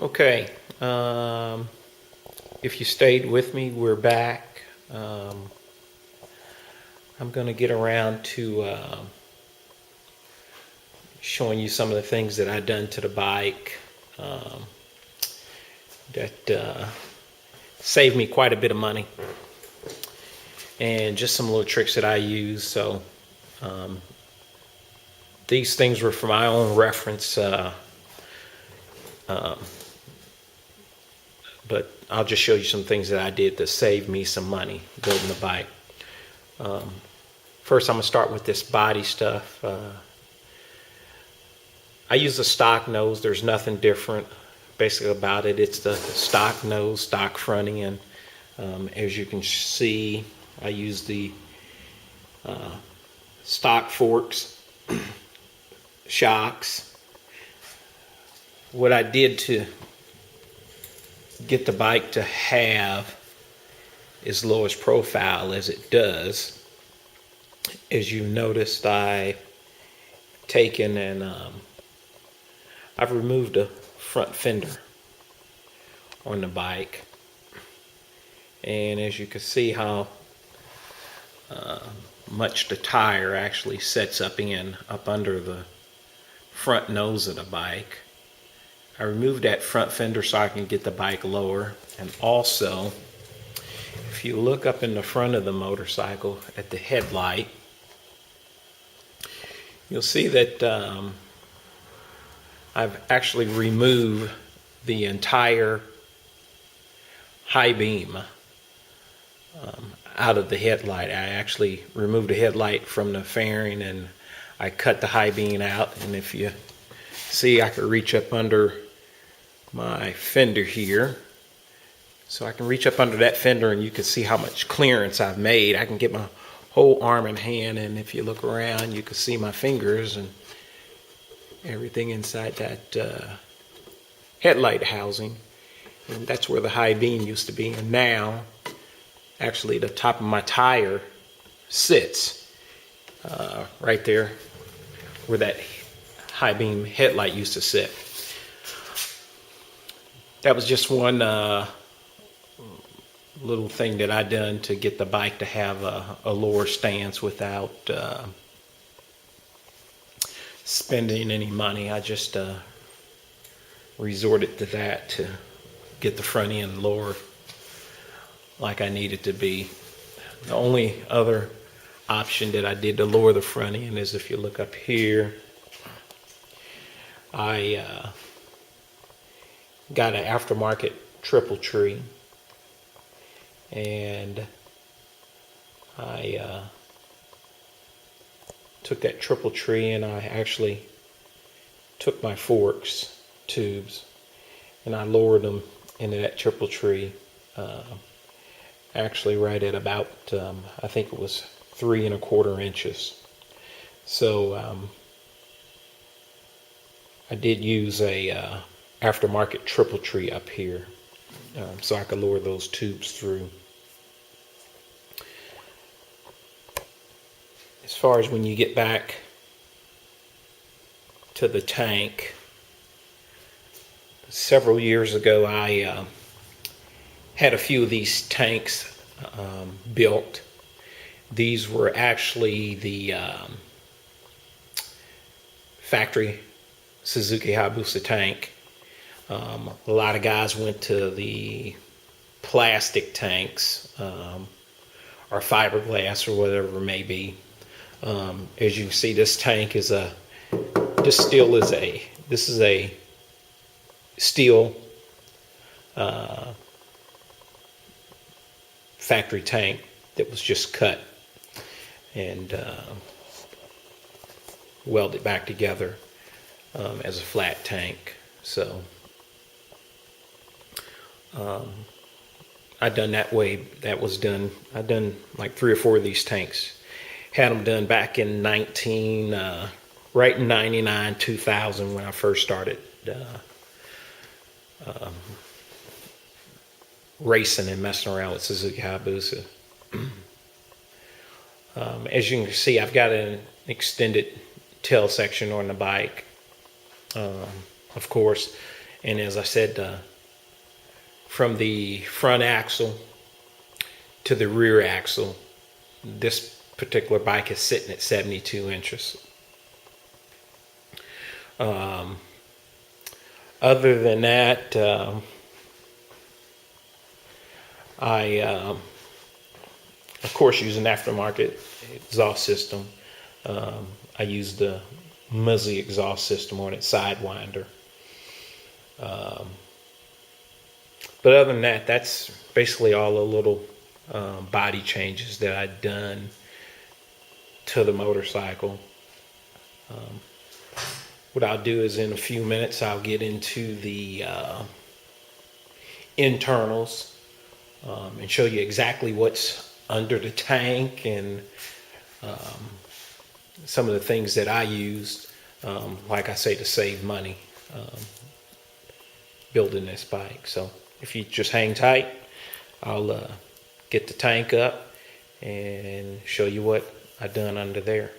Okay, if you stayed with me, we're back. I'm going to get around to showing you some of the things that I've done to the bike that saved me quite a bit of money, and just some little tricks that I use. So these things were for my own reference, but I'll just show you some things that I did to save me some money building the bike. First, I'm going to start with this body stuff. I use a stock nose. There's nothing different basically about it. It's the stock nose, stock front end. As you can see, I use the stock forks, shocks. What I did to get the bike to have as lowest profile as it does, as you noticed, I've taken and I've removed the front fender on the bike, and as you can see how much the tire actually sets up under the front nose of the bike. I removed that front fender so I can get the bike lower. And also, if you look up in the front of the motorcycle at the headlight, you'll see that I've actually removed the entire high beam out of the headlight. I actually removed the headlight from the fairing and I cut the high beam out. And if you see, I could reach up under my fender here. So I can reach up under that fender and you can see how much clearance I've made. I can get my whole arm and hand, and if you look around you can see my fingers and everything inside that headlight housing. And that's where the high beam used to be, and now actually the top of my tire sits right there where that high beam headlight used to sit. That was just one little thing that I done to get the bike to have a lower stance without spending any money. I just resorted to that to get the front end lower like I needed to be. The only other option that I did to lower the front end is, if you look up here, I got an aftermarket triple tree, and I took that triple tree and I actually took my forks tubes and I lowered them into that triple tree, actually right at about I think it was 3 1/4 inches. So I did use a aftermarket triple tree up here, so I could lower those tubes through. As far as when you get back to the tank, several years ago I had a few of these tanks built. These were actually the factory Suzuki Hayabusa tank. A lot of guys went to the plastic tanks or fiberglass or whatever it may be. As you can see, this tank is this is a steel factory tank that was just cut and welded back together as a flat tank. So I done that way. That was done. I done like 3 or 4 of these tanks. Had them done back in right in 99, 2000 when I first started racing and messing around with Suzuki Hayabusa. As you can see, I've got an extended tail section on the bike. Of course, And as I said, from the front axle to the rear axle, this particular bike is sitting at 72 inches. Other than that, I, of course, use an aftermarket exhaust system. I use the Muzzy exhaust system on its Sidewinder. But other than that, that's basically all the little body changes that I've done to the motorcycle. What I'll do is in a few minutes I'll get into the internals and show you exactly what's under the tank and some of the things that I used, like I say, to save money building this bike. So if you just hang tight, I'll get the tank up and show you what I've done under there.